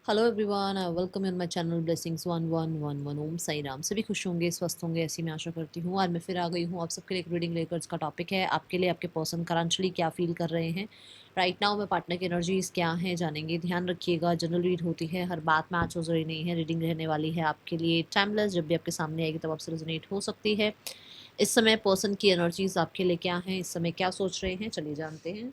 Hello everyone, welcome in my channel blessings 1111। ओम साई राम। सभी खुश होंगे, स्वस्थ होंगे, ऐसी मैं आशा करती हूँ। आज मैं फिर आ गई हूँ आप सबके लिए एक रीडिंग लेकर। इसका टॉपिक है आपके लिए आपके पर्सन करंटली क्या फील कर रहे हैं राइट नाउ में। पार्टनर की एनर्जीज क्या हैं जानेंगे। ध्यान रखिएगा, जनरल रीड होती है, हर बात में आज हो जरूरी नहीं है। रीडिंग रहने वाली है आपके लिए टाइमलेस, जब भी आपके सामने आएगी तब आपसे रेजोनेट हो सकती है। इस समय पर्सन की एनर्जीज आपके लिए क्या हैं, इस समय क्या सोच रहे हैं, चलिए जानते हैं।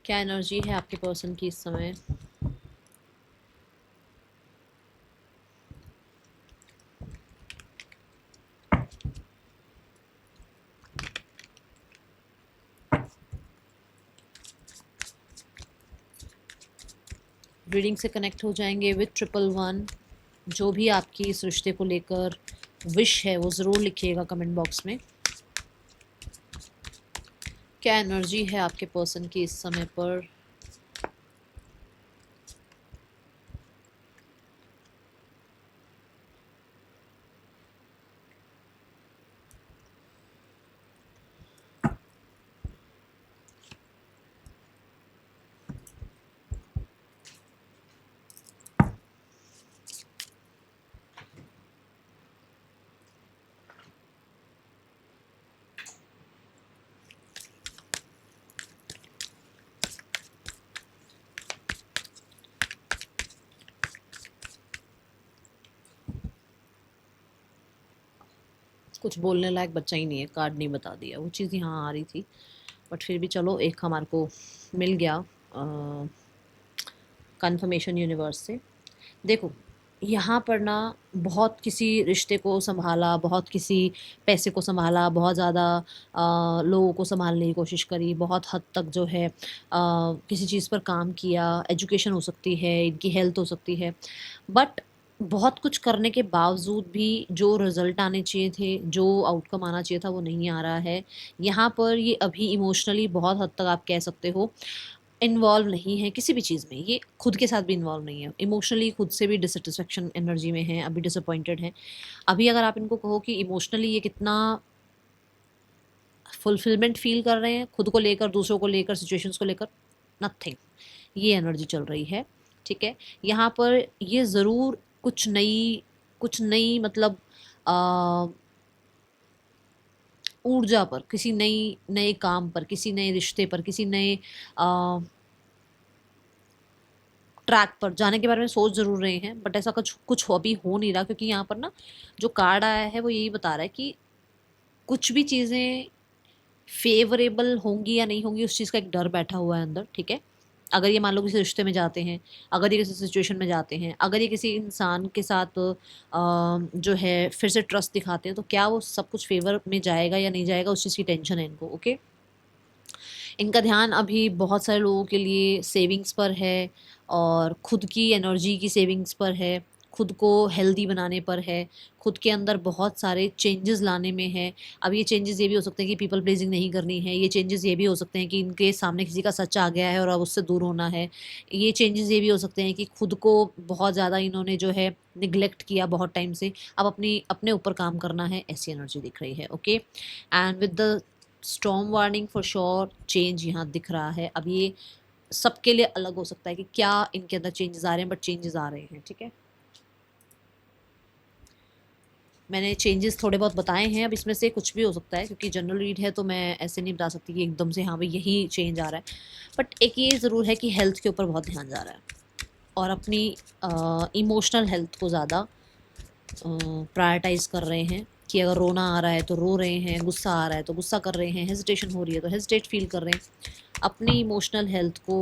क्या एनर्जी है आपके पर्सन की इस समय। रीडिंग से कनेक्ट हो जाएंगे विथ 111। जो भी आपकी इस रिश्ते को लेकर विश है वो ज़रूर लिखिएगा कमेंट बॉक्स में। क्या एनर्जी है आपके पर्सन की इस समय पर। कुछ बोलने लायक बच्चा ही नहीं है, कार्ड नहीं बता दिया। वो चीज़ यहाँ आ रही थी बट फिर भी चलो, एक हमारे को मिल गया कंफर्मेशन यूनिवर्स से। देखो, यहाँ पर ना बहुत किसी रिश्ते को संभाला, बहुत किसी पैसे को संभाला, बहुत ज़्यादा लोगों को संभालने की कोशिश करी, बहुत हद तक जो है किसी चीज़ पर काम किया। एजुकेशन हो सकती है, इनकी हेल्थ हो सकती है, बट बहुत कुछ करने के बावजूद भी जो रिजल्ट आने चाहिए थे, जो आउटकम आना चाहिए था, वो नहीं आ रहा है। यहाँ पर ये अभी इमोशनली बहुत हद तक आप कह सकते हो इन्वॉल्व नहीं है किसी भी चीज़ में। ये खुद के साथ भी इन्वॉल्व नहीं है, इमोशनली खुद से भी डिससेटिस्फेक्शन एनर्जी में है, अभी डिसअपॉइंटेड है। अभी अगर आप इनको कहो कि इमोशनली ये कितना फुलफिलमेंट फील कर रहे हैं खुद को लेकर, दूसरों को लेकर, सिचुएशंस को लेकर, नथिंग। ये एनर्जी चल रही है, ठीक है। यहाँ पर ये ज़रूर कुछ नई मतलब आ, ऊर्जा पर, किसी नई नए काम पर, किसी नए रिश्ते पर, किसी नए ट्रैक पर जाने के बारे में सोच ज़रूर रहे हैं, बट ऐसा कुछ कुछ अभी हो नहीं रहा। क्योंकि यहाँ पर ना जो कार्ड आया है वो यही बता रहा है कि कुछ भी चीज़ें फेवरेबल होंगी या नहीं होंगी, उस चीज़ का एक डर बैठा हुआ है अंदर, ठीक है। अगर ये मान लो किसी रिश्ते में जाते हैं, अगर ये किसी सिचुएशन में जाते हैं, अगर ये किसी इंसान के साथ जो है फिर से ट्रस्ट दिखाते हैं, तो क्या वो सब कुछ फेवर में जाएगा या नहीं जाएगा, उस चीज़ की टेंशन है इनको, ओके। इनका ध्यान अभी बहुत सारे लोगों के लिए सेविंग्स पर है, और खुद की एनर्जी की सेविंग्स पर है, खुद को हेल्दी बनाने पर है, खुद के अंदर बहुत सारे चेंजेस लाने में है। अब ये चेंजेस ये भी हो सकते हैं कि पीपल प्लीजिंग नहीं करनी है, ये चेंजेस ये भी हो सकते हैं कि इनके सामने किसी का सच आ गया है और अब उससे दूर होना है। ये चेंजेस ये भी हो सकते हैं कि खुद को बहुत ज़्यादा इन्होंने जो है निगलेक्ट किया बहुत टाइम से, अब अपने ऊपर काम करना है, ऐसी एनर्जी दिख रही है, okay. And with the storm warning for sure change यहाँ दिख रहा है। अब ये सबके लिए अलग हो सकता है कि क्या इनके अंदर चेंजेस आ रहे हैं, बट चेंजेस आ रहे हैं, ठीक है। मैंने चेंजेस थोड़े बहुत बताए हैं, अब इसमें से कुछ भी हो सकता है, क्योंकि जनरल रीड है तो मैं ऐसे नहीं बता सकती कि एकदम से हाँ भाई यही चेंज आ रहा है। बट एक ये ज़रूर है कि हेल्थ के ऊपर बहुत ध्यान जा रहा है, और अपनी इमोशनल हेल्थ को ज़्यादा प्रायोरिटाइज कर रहे हैं। कि अगर रोना आ रहा है तो रो रहे हैं, गुस्सा आ रहा है तो गुस्सा कर रहे हैं, हेजिटेशन हो रही है तो हेजिटेट फील कर रहे हैं। अपनी इमोशनल हेल्थ को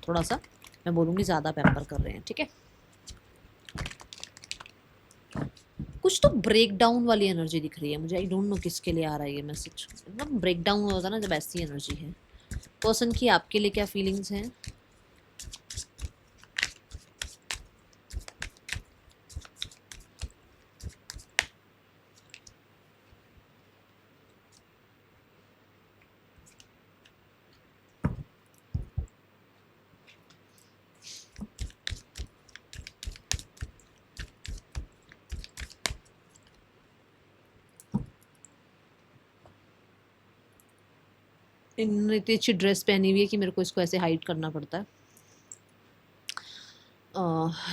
थोड़ा सा, मैं बोलूँगी, ज़्यादा पैम्पर कर रहे हैं, ठीक है। कुछ तो ब्रेक डाउन वाली एनर्जी दिख रही है मुझे, आई डोंट नो किसके लिए आ रहा है ये मैसेज। मतलब ब्रेक डाउन होता है ना जब, ऐसी एनर्जी है। पर्सन की आपके लिए क्या फीलिंग्स हैं। इन्होंने इतनी अच्छी ड्रेस पहनी हुई है कि मेरे को इसको ऐसे हाइड करना पड़ता है।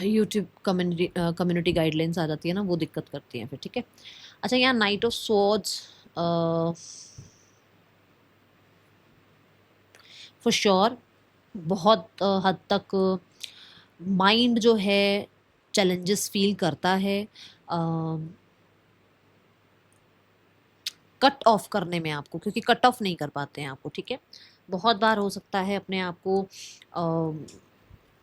यूट्यूब कम्युनिटी गाइडलाइंस आ जाती है ना, वो दिक्कत करती हैं फिर, ठीक है। अच्छा, यहाँ night of swords for sure बहुत हद तक माइंड जो है चैलेंजेस फील करता है कट ऑफ करने में आपको, क्योंकि कट ऑफ नहीं कर पाते हैं आपको, ठीक है। बहुत बार हो सकता है अपने आप को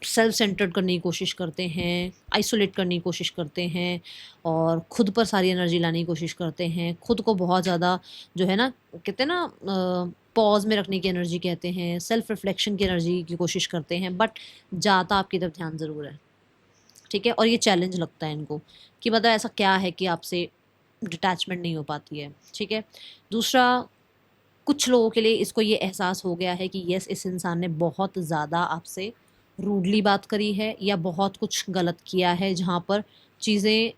सेल्फ सेंटर्ड करने की कोशिश करते हैं, आइसोलेट करने की कोशिश करते हैं, और खुद पर सारी एनर्जी लाने की कोशिश करते हैं, खुद को बहुत ज़्यादा जो है ना, कहते हैं ना पॉज में रखने की एनर्जी कहते हैं, सेल्फ रिफ्लेक्शन की एनर्जी की कोशिश करते हैं, बट जाता आपकी तरफ ध्यान ज़रूर है, ठीक है। और ये चैलेंज लगता है इनको कि मतलब ऐसा क्या है कि आपसे डिटैचमेंट नहीं हो पाती है, ठीक है। दूसरा, कुछ लोगों के लिए इसको ये एहसास हो गया है कि यस, इस इंसान ने बहुत ज़्यादा आपसे रूडली बात करी है या बहुत कुछ गलत किया है, जहाँ पर चीज़ें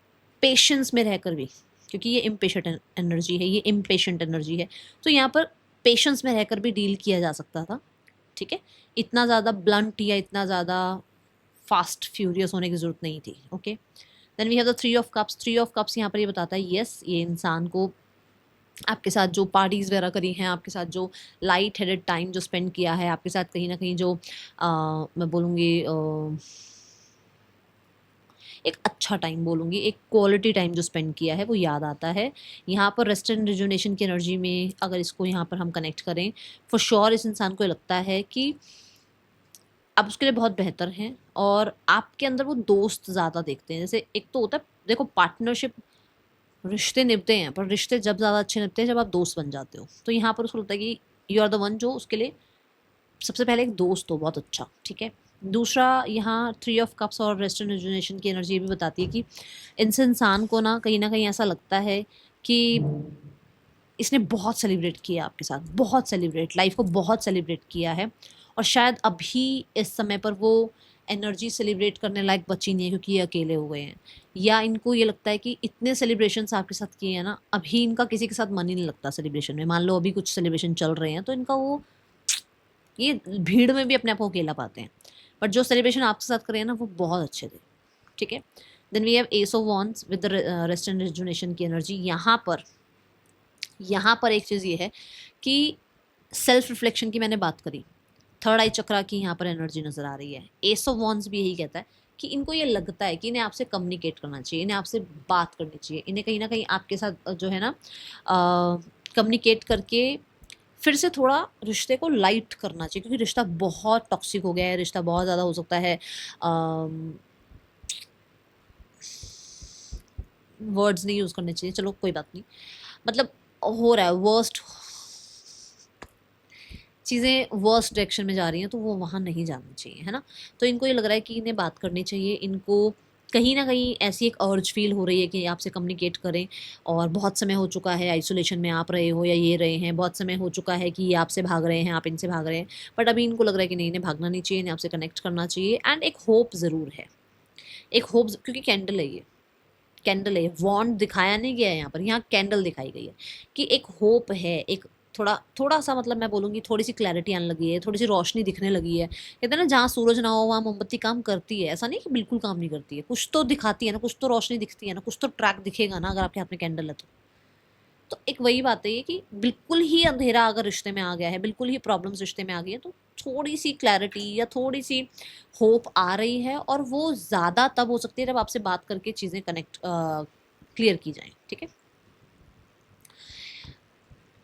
पेशेंस में रहकर भी, क्योंकि ये इम्पेशेंट एनर्जी है, ये इम्पेशेंट एनर्जी है, तो यहाँ पर पेशेंस में रहकर भी डील किया जा सकता था, ठीक है। इतना ज़्यादा ब्लंट या इतना ज़्यादा फास्ट फ्यूरियस होने की ज़रूरत नहीं थी, okay. Then we have the three of cups. Three of cups यहाँ पर ये बताता है यस, ये इंसान को आपके साथ जो पार्टीज़ वगैरह करी हैं, आपके साथ जो लाइट हेडेड टाइम जो स्पेंड किया है, आपके साथ कहीं ना कहीं जो मैं बोलूँगी एक अच्छा टाइम बोलूँगी, एक क्वालिटी टाइम जो स्पेंड किया है वो याद आता है। यहाँ पर रेस्ट एंड रिजुनेशन की एनर्जी में अगर इसको यहाँ पर हम कनेक्ट करें, फॉर श्योर इस इंसान को लगता है कि आप उसके लिए बहुत बेहतर हैं, और आपके अंदर वो दोस्त ज़्यादा देखते हैं। जैसे एक तो होता है, देखो पार्टनरशिप, रिश्ते निभते हैं, पर रिश्ते जब ज़्यादा अच्छे निभते हैं जब आप दोस्त बन जाते हो, तो यहाँ पर उसको लगता है कि यू आर द वन, जो उसके लिए सबसे पहले एक दोस्त हो बहुत अच्छा, ठीक है। दूसरा, यहाँ थ्री ऑफ कप्स और रेस्ट एंड रिजुनेशन की एनर्जी भी बताती है कि इस इंसान को ना कहीं ऐसा लगता है कि इसने बहुत सेलिब्रेट किया आपके साथ, बहुत सेलिब्रेट, लाइफ को बहुत सेलिब्रेट किया है, और शायद अभी इस समय पर वो एनर्जी सेलिब्रेट करने लायक बची नहीं है, क्योंकि ये अकेले हो गए हैं, या इनको ये लगता है कि इतने सेलिब्रेशंस आपके साथ किए हैं ना, अभी इनका किसी के साथ मन ही नहीं लगता सेलिब्रेशन में। मान लो अभी कुछ सेलिब्रेशन चल रहे हैं तो इनका वो, ये भीड़ में भी अपने आप को अकेला पाते हैं, बट जो सेलिब्रेशन आपके साथ करे हैं ना वो बहुत अच्छे थे, ठीक है। Then we have ace of wands with the rest and rejuvenation की एनर्जी। यहाँ पर एक चीज़ ये है कि सेल्फ रिफ्लेक्शन की मैंने बात करी, थर्ड आई चक्रा की यहाँ पर एनर्जी नज़र आ रही है। एस ऑफ वॉन्ड्स भी यही कहता है कि इनको ये लगता है कि इन्हें आपसे कम्युनिकेट करना चाहिए, इन्हें आपसे बात करनी चाहिए, इन्हें कहीं ना कहीं आपके साथ जो है ना कम्युनिकेट करके फिर से थोड़ा रिश्ते को लाइट करना चाहिए, क्योंकि रिश्ता बहुत टॉक्सिक हो गया है, रिश्ता बहुत ज़्यादा हो सकता है, वर्ड्स नहीं यूज़ करने चाहिए, चलो कोई बात नहीं, मतलब हो रहा है वर्स्ट, चीज़ें वर्स्ट डायरेक्शन में जा रही हैं, तो वो वहाँ नहीं जाना चाहिए, है ना। तो इनको ये लग रहा है कि इन्हें बात करनी चाहिए, इनको कहीं ना कहीं ऐसी एक अर्ज फील हो रही है कि आपसे कम्युनिकेट करें, और बहुत समय हो चुका है आइसोलेशन में आप रहे हो या ये रहे हैं, बहुत समय हो चुका है कि ये आपसे भाग रहे हैं, आप इनसे भाग रहे हैं, बट अभी इनको लग रहा है कि नहीं, इन्हें भागना नहीं चाहिए, इन्हें आपसे कनेक्ट करना चाहिए। एंड एक होप ज़रूर है, एक होप, क्योंकि कैंडल है ये, कैंडल है, वॉन्ड दिखाया नहीं गया है यहाँ पर, यहाँ कैंडल दिखाई गई है कि एक होप है, एक थोड़ा थोड़ा सा, मतलब मैं बोलूँगी थोड़ी सी क्लैरिटी आने लगी है, थोड़ी सी रोशनी दिखने लगी है। कहते हैं ना, जहाँ सूरज ना हो वहाँ मोमबत्ती काम करती है, ऐसा नहीं कि बिल्कुल काम नहीं करती है, कुछ तो दिखाती है ना, कुछ तो रोशनी दिखती है ना, कुछ तो ट्रैक दिखेगा ना अगर आपके हाथ में कैंडल है तो एक वही बात है ये कि बिल्कुल ही अंधेरा अगर रिश्ते में आ गया है, बिल्कुल ही प्रॉब्लम्स रिश्ते में आ गई है, तो थोड़ी सी क्लैरिटी या थोड़ी सी होप आ रही है, और वो ज़्यादा तब हो सकती है जब आपसे बात करके चीज़ें कनेक्ट क्लियर की जाएं, ठीक है।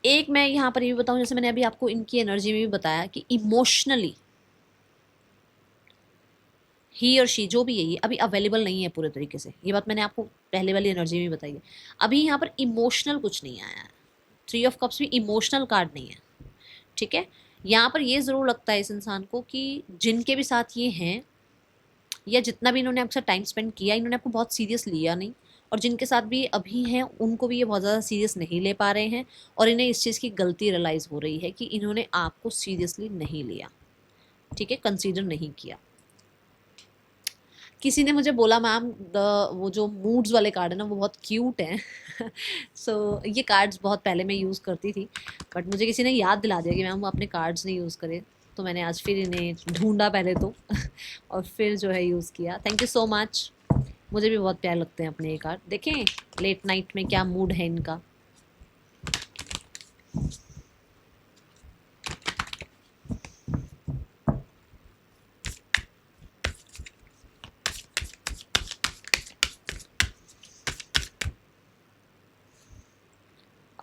एक मैं यहाँ पर ये भी बताऊँ, जैसे मैंने अभी आपको इनकी एनर्जी में भी बताया कि इमोशनली ही और शी जो भी है ये अभी अवेलेबल नहीं है पूरे तरीके से, ये बात मैंने आपको पहले वाली एनर्जी में बताई है। अभी यहाँ पर इमोशनल कुछ नहीं आया है, थ्री ऑफ कप्स भी इमोशनल कार्ड नहीं है, ठीक है। यहाँ पर ये ज़रूर लगता है इस इंसान को कि जिनके भी साथ ये हैं, या जितना भी इन्होंने आपके साथ टाइम स्पेंड किया, इन्होंने आपको बहुत सीरियस लिया नहीं, और जिनके साथ भी अभी हैं उनको भी ये बहुत ज़्यादा सीरियस नहीं ले पा रहे हैं, और इन्हें इस चीज़ की गलती रियलाइज़ हो रही है कि इन्होंने आपको सीरियसली नहीं लिया, ठीक है, कंसीडर नहीं किया। किसी ने मुझे बोला मैम द वो जो मूड्स वाले कार्ड है ना वो बहुत क्यूट हैं। सो ये कार्ड्स बहुत पहले मैं यूज़ करती थी, बट मुझे किसी ने याद दिला दिया कि मैम वो अपने कार्ड्स नहीं यूज़ करें, तो मैंने आज फिर इन्हें ढूंढा पहले तो और फिर जो है यूज़ किया। Thank you so much. मुझे भी बहुत प्यार लगते हैं अपने ये कार्ड। देखें लेट नाइट में क्या मूड है इनका।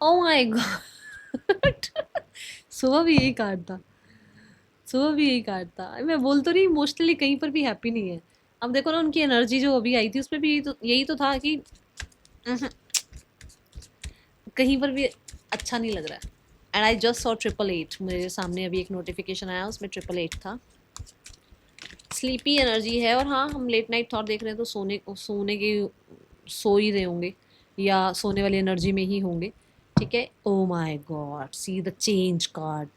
Oh my God. सुबह भी यही कार्ड था, सुबह भी यही कार्ड था। मैं बोल तो रही इमोशनली कहीं पर भी हैप्पी नहीं है। अब देखो ना उनकी एनर्जी जो अभी आई थी उसमें भी यही तो था कि उहुँ, कहीं पर भी अच्छा नहीं लग रहा है। And I just saw 888। मेरे सामने अभी एक नोटिफिकेशन आया, उसमें 888 था। स्लीपी एनर्जी है, और हाँ हम लेट नाइट थॉट देख रहे हैं तो सोने के सो ही रहे होंगे या सोने वाली एनर्जी में ही होंगे। ठीक है। Oh my God, see the change card.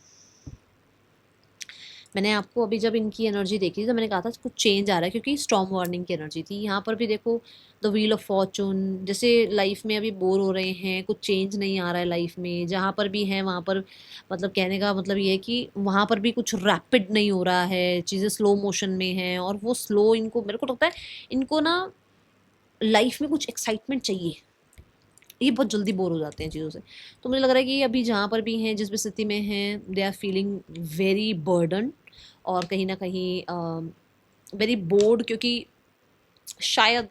मैंने आपको अभी जब इनकी एनर्जी देखी थी तो मैंने कहा था कुछ चेंज आ रहा है, क्योंकि स्टॉर्म वार्निंग की एनर्जी थी। यहाँ पर भी देखो द व्हील ऑफ फॉर्चून, जैसे लाइफ में अभी बोर हो रहे हैं, कुछ चेंज नहीं आ रहा है लाइफ में, जहाँ पर भी है वहाँ पर मतलब कहने का मतलब ये है कि वहाँ पर भी कुछ रैपिड नहीं हो रहा है, चीज़ें स्लो मोशन में हैं, और वो स्लो इनको मेरे को लगता है इनको ना लाइफ में कुछ एक्साइटमेंट चाहिए। ये बहुत जल्दी बोर हो जाते हैं चीज़ों से। तो मुझे लग रहा है कि अभी जहाँ पर भी हैं, जिस भी स्थिति में हैं, they are feeling very burden, और कहीं ना कहीं वेरी बोर्ड, क्योंकि शायद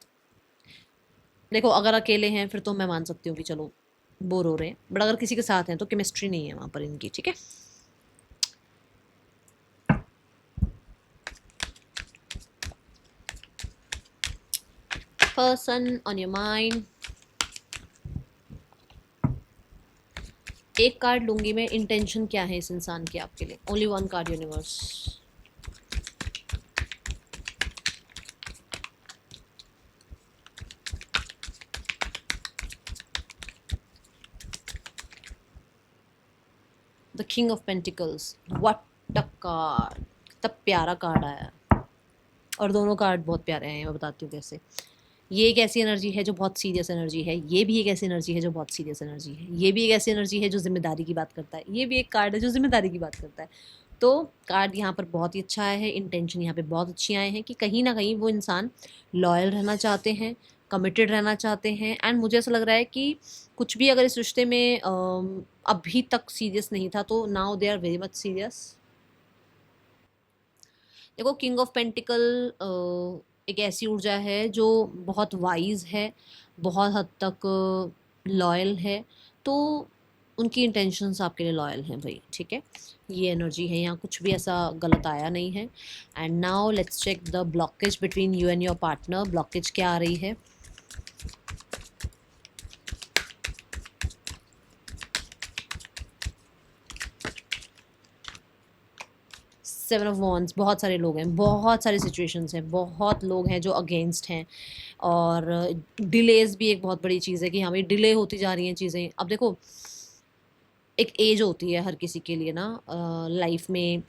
देखो अगर अकेले हैं फिर तो मैं मान सकती हूँ कि चलो बोर हो रहे हैं, बट अगर किसी के साथ हैं तो केमिस्ट्री नहीं है वहाँ पर इनकी। ठीक है। Person on your mind. एक कार्ड लूंगी मैं, इंटेंशन क्या है इस इंसान की आपके लिए। Only one card universe. The king of pentacles. What a card, कितना प्यारा कार्ड आया है। और दोनों कार्ड बहुत प्यारे हैं, मैं बताती हूँ कैसे। ये एक ऐसी एनर्जी है जो बहुत सीरियस एनर्जी है, ये भी एक ऐसी एनर्जी है जो बहुत सीरियस एनर्जी है, ये भी एक ऐसी एनर्जी है जो जिम्मेदारी की बात करता है, ये भी एक कार्ड है जो जिम्मेदारी की बात करता है। तो कार्ड यहाँ पर बहुत ही अच्छा आया है, इंटेंशन यहाँ पे बहुत अच्छी आए हैं कि कहीं ना कहीं वो इंसान लॉयल रहना चाहते हैं, कमिटेड रहना चाहते हैं। एंड मुझे ऐसा लग रहा है कि कुछ भी अगर इस रिश्ते में अभी तक सीरियस नहीं था तो now they are very much serious. देखो किंग ऑफ पेंटिकल एक ऐसी ऊर्जा है जो बहुत वाइज है, बहुत हद तक लॉयल है, तो उनकी इंटेंशंस आपके लिए लॉयल हैं भाई। ठीक है। ये एनर्जी है, यहाँ कुछ भी ऐसा गलत आया नहीं है। And now let's check the blockage between you and your partner. Blockage क्या आ रही है। Seven of wands. बहुत सारे लोग हैं, बहुत सारी सिचुएशंस हैं, बहुत लोग हैं जो अगेंस्ट हैं, और डिलेज भी एक बहुत बड़ी चीज़ है कि हमें डिले होती जा रही हैं चीज़ें। अब देखो एक एज होती है हर किसी के लिए ना लाइफ में,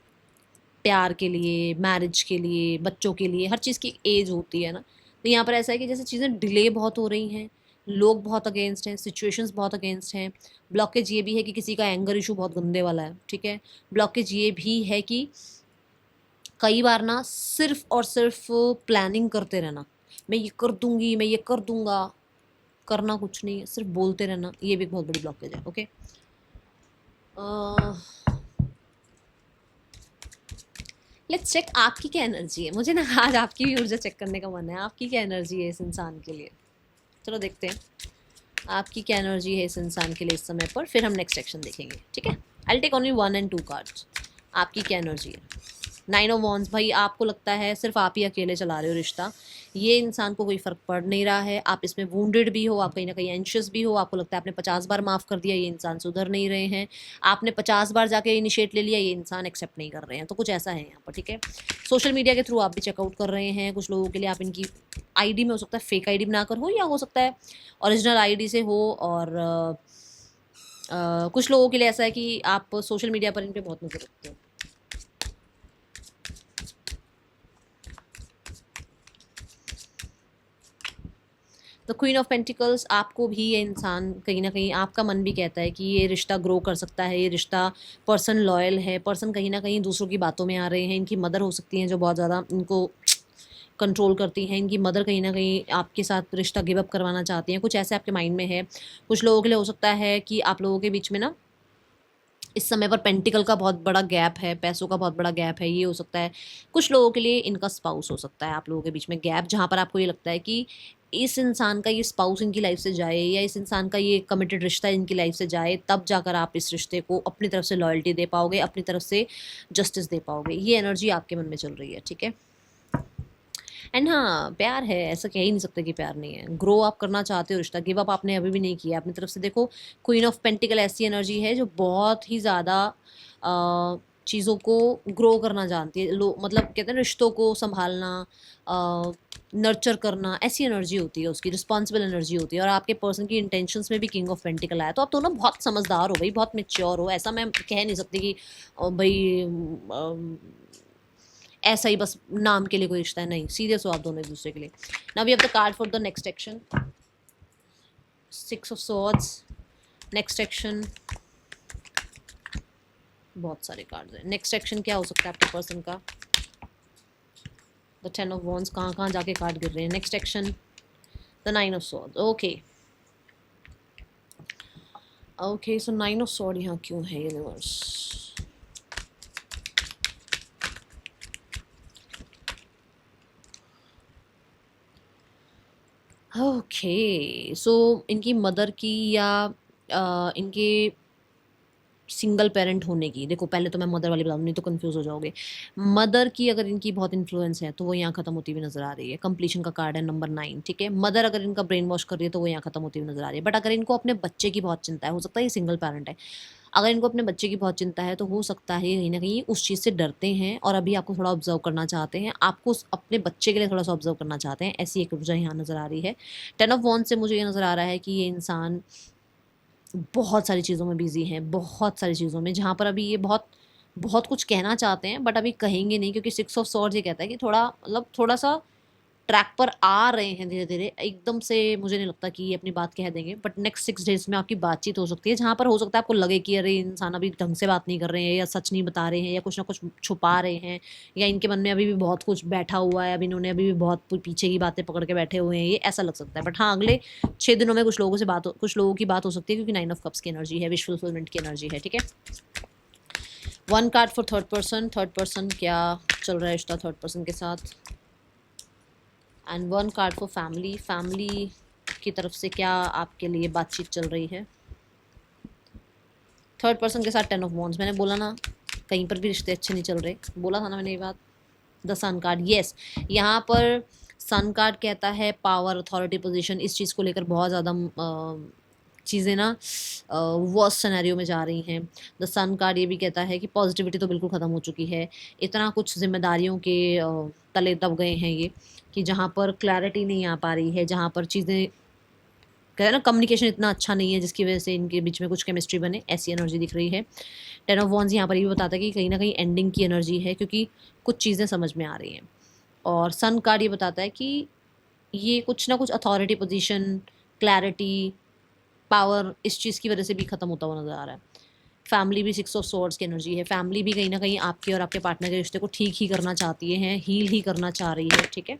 प्यार के लिए, मैरिज के लिए, बच्चों के लिए, हर चीज़ की एज होती है ना। तो यहाँ पर ऐसा है कि जैसे चीज़ें डिले बहुत हो रही हैं, लोग बहुत अगेंस्ट हैं, सिचुएशंस बहुत अगेंस्ट हैं। ब्लॉकेज ये भी है कि किसी का एंगर इशू बहुत गंदे वाला है। ठीक है। ब्लॉकेज ये भी है कि कई बार ना सिर्फ और सिर्फ प्लानिंग करते रहना, मैं ये कर दूंगी, मैं ये कर दूंगा, करना कुछ नहीं है, सिर्फ बोलते रहना, ये भी एक बहुत बड़ी ब्लॉकेज है। ओके। लेट्स चेक आपकी क्या एनर्जी है। मुझे ना आज आपकी भी ऊर्जा चेक करने का मन है, आपकी क्या एनर्जी है इस इंसान के लिए। चलो देखते हैं आपकी क्या एनर्जी है इस इंसान के लिए इस समय पर, फिर हम नेक्स्ट सेक्शन देखेंगे। ठीक है। I take only 1 and 2 cards. आपकी क्या एनर्जी है। 9 ऑफ वॉन्ड्स। भाई आपको लगता है सिर्फ आप ही अकेले चला रहे हो रिश्ता, ये इंसान को कोई फ़र्क पड़ नहीं रहा है। आप इसमें वूंडेड भी हो, आप कहीं ना कहीं एंशियस भी हो, आपको लगता है आपने 50 बार माफ़ कर दिया, ये इंसान सुधर नहीं रहे हैं। आपने 50 बार जाके इनिशिएट ले लिया, ये इंसान एक्सेप्ट नहीं कर रहे हैं। तो कुछ ऐसा है यहाँ पर। ठीक है। सोशल मीडिया के थ्रू आप भी चेकआउट कर रहे हैं कुछ लोगों के लिए। आप इनकी आईडी में हो सकता है फेक आईडी बनाकर हो, या हो सकता है ओरिजिनल आईडी से हो, और कुछ लोगों के लिए ऐसा है कि आप सोशल मीडिया पर इन पर बहुत नज़र रखते हो। द क्वीन ऑफ पेंटिकल्स, आपको भी ये इंसान कहीं ना कहीं आपका मन भी कहता है कि ये रिश्ता ग्रो कर सकता है, ये रिश्ता, पर्सन लॉयल है, पर्सन कहीं ना कहीं दूसरों की बातों में आ रहे हैं, इनकी मदर हो सकती हैं जो बहुत ज़्यादा इनको कंट्रोल करती हैं, इनकी मदर कहीं ना कहीं आपके साथ रिश्ता गिव अप करवाना चाहती हैं, कुछ ऐसे आपके माइंड में है। कुछ लोगों के लिए हो सकता है कि आप लोगों के बीच में ना इस समय पर पेंटिकल का बहुत बड़ा गैप है, पैसों का बहुत बड़ा गैप है, ये हो सकता है। कुछ लोगों के लिए इनका स्पाउस हो सकता है, आप लोगों के बीच में गैप, जहाँ पर आपको ये लगता है कि इस इंसान का ये स्पाउस इनकी लाइफ से जाए, या इस इंसान का ये कमिटेड रिश्ता इनकी लाइफ से जाए, तब जाकर आप इस रिश्ते को अपनी तरफ से लॉयल्टी दे पाओगे, अपनी तरफ से जस्टिस दे पाओगे। ये एनर्जी आपके मन में चल रही है, ठीक है। एंड हाँ, प्यार है, ऐसा कह ही नहीं सकते कि प्यार नहीं है। ग्रो आप करना चाहते हो रिश्ता, गिव अप आपने अभी भी नहीं किया अपनी तरफ से। देखो, क्वीन ऑफ पेंटिकल ऐसी एनर्जी है जो बहुत ही ज़्यादा चीज़ों को ग्रो करना जानती है। मतलब कहते हैं रिश्तों को संभालना, नर्चर करना, ऐसी एनर्जी होती है उसकी, रिस्पॉन्सिबल एनर्जी होती है। और आपके पर्सन की इंटेंशंस में भी किंग ऑफ पेंटिकल आया, तो आप तो ना बहुत समझदार हो भाई, बहुत मेच्योर हो। ऐसा मैं कह नहीं सकती कि भाई ऐसा ही बस नाम के लिए कोई रिश्ता है, नहीं, सीरियस हो आप दोनों एक दूसरे के लिए। Now we have the card for the next action, 6 of swords. Next action, बहुत सारे कार्ड्स हैं। नेक्स्ट एक्शन क्या हो सकता है आपके पर्सन का? द 10 ऑफ वॉन्ड्स, कहाँ कहाँ जाके कार्ड गिर रहे हैं। Next action, the 9 of swords. Okay okay, so 9 of sword यहाँ क्यों है यूनिवर्स? ओके, सो इनकी मदर की या इनके सिंगल पेरेंट होने की, देखो पहले तो मैं मदर वाली बताऊँ, नहीं तो कंफ्यूज हो जाओगे। मदर की अगर इनकी बहुत इन्फ्लुएंस है तो वो यहाँ खत्म होती हुई नजर आ रही है। कंप्लीशन का कार्ड है नंबर 9, ठीक है। मदर अगर इनका ब्रेन वॉश कर रही है तो वो यहाँ खत्म होती हुई नजर आ रही है। बट अगर इनको अपने बच्चे की बहुत चिंता है, हो सकता है ये सिंगल पेरेंट है, अगर इनको अपने बच्चे की बहुत चिंता है तो हो सकता है कहीं ना कहीं उस चीज़ से डरते हैं और अभी आपको थोड़ा ऑब्जर्व करना चाहते हैं, आपको अपने बच्चे के लिए थोड़ा सा ऑब्जर्व करना चाहते हैं। ऐसी एक ऊर्जा यहाँ नज़र आ रही है। 10 ऑफ वॉन्ड्स से मुझे ये नज़र आ रहा है कि ये इंसान बहुत सारी चीज़ों में बिजी हैं, बहुत सारी चीज़ों में, जहाँ पर अभी ये बहुत बहुत कुछ कहना चाहते हैं बट अभी कहेंगे नहीं, क्योंकि 6 ऑफ सॉर्ड्स ये कहता है कि थोड़ा मतलब थोड़ा सा ट्रैक पर आ रहे हैं धीरे धीरे। एकदम से मुझे नहीं लगता कि ये अपनी बात कह देंगे, बट नेक्स्ट 6 डेज में आपकी बातचीत हो सकती है, जहाँ पर हो सकता है आपको लगे कि अरे इंसान अभी ढंग से बात नहीं कर रहे हैं, या सच नहीं बता रहे हैं, या कुछ ना कुछ छुपा रहे हैं, या इनके मन में अभी भी बहुत कुछ बैठा हुआ है, अभी इन्होंने अभी भी बहुत पीछे की बातें पकड़ के बैठे हुए हैं, ये ऐसा लग सकता है। बट हाँ, अगले 6 दिनों में कुछ लोगों की बात हो सकती है, क्योंकि 9 ऑफ कप्स की एनर्जी है, विश फुलफिलमेंट की एनर्जी है, ठीक है। 1 card for third person. Third person, क्या चल रहा है रिश्ता थर्ड पर्सन के साथ? And 1 card for family. Family की तरफ से क्या आपके लिए बातचीत चल रही है थर्ड पर्सन के साथ? 10 ऑफ वॉन्ड्स, मैंने बोला ना कहीं पर भी रिश्ते अच्छे नहीं चल रहे, बोला था ना मैंने ये बात। द सन कार्ड, येस, यहाँ पर सन कार्ड कहता है पावर, अथॉरिटी, पोजीशन, इस चीज़ को लेकर बहुत ज़्यादा चीज़ें ना वर्स्ट सिनेरियो में जा रही हैं। द सन कार्ड ये भी कहता है कि पॉजिटिविटी तो बिल्कुल ख़त्म हो चुकी है, इतना कुछ जिम्मेदारियों के तले दब गए हैं ये, कि जहाँ पर क्लैरिटी नहीं आ पा रही है, जहाँ पर चीज़ें कहते हैं ना कम्युनिकेशन इतना अच्छा नहीं है जिसकी वजह से इनके बीच में कुछ केमिस्ट्री बने, ऐसी एनर्जी दिख रही है। 10 ऑफ वॉन्ड्स यहाँ पर ये भी बताता है कि कहीं ना कहीं एंडिंग की एनर्जी है, क्योंकि कुछ चीज़ें समझ में आ रही हैं। और सन कार्ड ये बताता है कि ये कुछ ना कुछ अथॉरिटी, पोजीशन, क्लैरिटी, पावर, इस चीज़ की वजह से भी ख़त्म होता हुआ नज़र आ रहा है। फैमिली भी 6 ऑफ सॉर्ड्स की एनर्जी है। फैमिली भी कहीं ना कहीं आपके और आपके पार्टनर के रिश्ते को ठीक ही करना चाहती है, हील ही करना चाह रही है, ठीक है।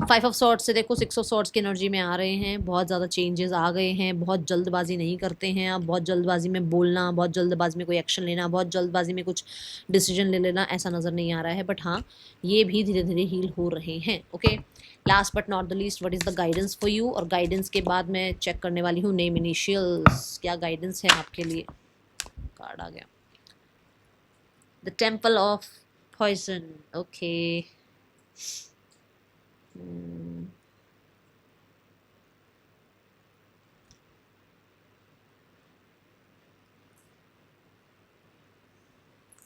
5 ऑफ सॉर्ड्स से देखो 6 ऑफ सॉर्ड्स की एनर्जी में आ रहे हैं, बहुत ज़्यादा चेंजेस आ गए हैं, बहुत जल्दबाजी नहीं करते हैं आप, बहुत जल्दबाजी में बोलना, बहुत जल्दबाजी में कोई एक्शन लेना, बहुत जल्दबाजी में कुछ डिसीजन ले लेना, ऐसा नज़र नहीं आ रहा है। बट हाँ, ये भी धीरे धीरे हील हो रहे हैं, okay. Last but not the least, what is the guidance for you? और गाइडेंस के बाद मैं चेक करने वाली हूँ नेम इनिशियल्स, क्या गाइडेंस है आपके लिए? कार्ड आ गया, the temple of poison, okay.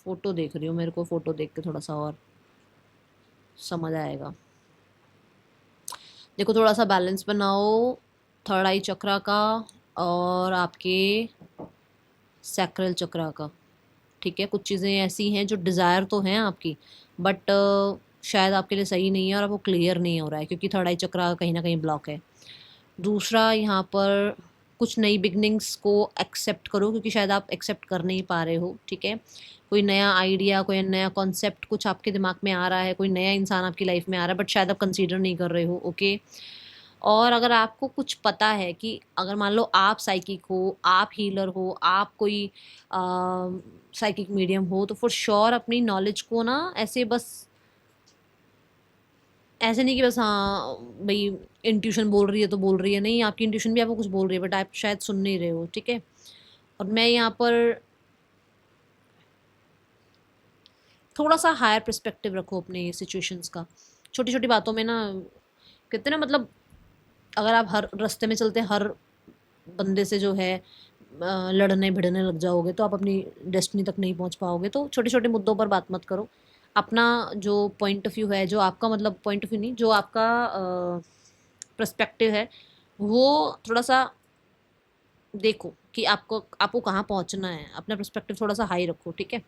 Photo देख रही हूँ, मेरे को फोटो देख के थोड़ा सा और समझ आएगा। देखो, थोड़ा सा बैलेंस बनाओ थर्ड आई चक्रा का और आपके सैक्रल चक्रा का, ठीक है। कुछ चीज़ें ऐसी हैं जो डिज़ायर तो हैं आपकी, बट शायद आपके लिए सही नहीं है और आपको क्लियर नहीं हो रहा है, क्योंकि थर्ड आई चक्रा कहीं ना कहीं ब्लॉक है। दूसरा, यहाँ पर कुछ नई बिगनिंग्स को एक्सेप्ट करो, क्योंकि शायद आप एक्सेप्ट कर नहीं पा रहे हो, ठीक है। कोई नया आइडिया, कोई नया कॉन्सेप्ट कुछ आपके दिमाग में आ रहा है, कोई नया इंसान आपकी लाइफ में आ रहा है, बट शायद आप कंसीडर नहीं कर रहे हो, ओके। और अगर आपको कुछ पता है कि अगर मान लो आप साइकिक हो, आप हीलर हो, आप कोई साइकिक मीडियम हो, तो फॉर श्योर अपनी नॉलेज को ना ऐसे बस, ऐसे नहीं कि बस हाँ भाई इंट्यूशन बोल रही है तो बोल रही है, नहीं, आपकी इंट्यूशन भी आपको कुछ बोल रही है बट आप शायद सुन नहीं रहे हो, ठीक है। और मैं यहाँ पर थोड़ा सा हायर पर्सपेक्टिव रखो अपने सिचुएशंस का। छोटी छोटी बातों में ना, कहते हैं ना, मतलब अगर आप हर रास्ते में चलते हर बंदे से जो है लड़ने भिड़ने लग जाओगे तो आप अपनी डेस्टिनी तक नहीं पहुंच पाओगे। तो छोटे छोटे मुद्दों पर बात मत करो। अपना जो पॉइंट ऑफ व्यू है, जो आपका मतलब पॉइंट ऑफ व्यू नहीं, जो आपका पर्सपेक्टिव है, वो थोड़ा सा देखो कि आपको आपको कहाँ पहुंचना है। अपना पर्सपेक्टिव थोड़ा सा हाई रखो, ठीक है।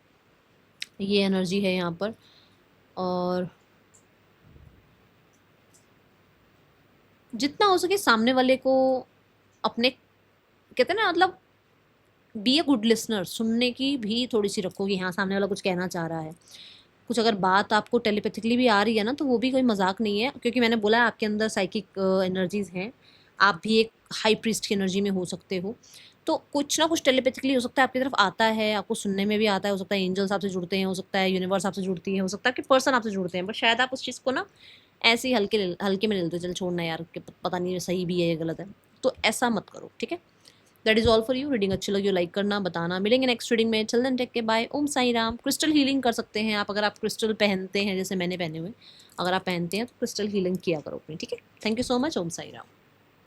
ये एनर्जी है यहाँ पर। और जितना हो सके सामने वाले को अपने, कहते हैं ना, मतलब बी ए गुड लिसनर, सुनने की भी थोड़ी सी रखो कि हाँ सामने वाला कुछ कहना चाह रहा है। कुछ अगर बात आपको टेलीपैथिकली भी आ रही है ना, तो वो भी कोई मजाक नहीं है, क्योंकि मैंने बोला है आपके अंदर साइकिक एनर्जीज हैं। आप भी एक हाई प्रीस्ट की एनर्जी में हो सकते हो। तो कुछ ना कुछ टेलीपैथिकली हो सकता है आपकी तरफ आता है, आपको सुनने में भी आता है, हो सकता है एंजल्स आपसे जुड़ते हैं, हो सकता है यूनिवर्स आपसे जुड़ती है, हो सकता है कि पर्सन आपसे जुड़ते हैं, बट शायद आप उस चीज़ को ना ऐसे ही हल्के हल्के में ले लेते हो, चल छोड़ना यार, कि पता नहीं सही भी है या गलत है। तो ऐसा मत करो, ठीक है। That is all for you. Reading अच्छी लगी हो लाइक करना, बताना। मिलेंगे नेक्स्ट रीडिंग में। चल देन टेक के बाय। ओम साई राम। क्रिस्टल हीलिंग कर सकते हैं आप, अगर आप क्रिस्टल पहनते हैं जैसे मैंने पहने हुए, अगर आप पहनते हैं तो क्रिस्टल हीलिंग किया करो अपनी, ठीक है। Thank you so much. Om Sai Ram.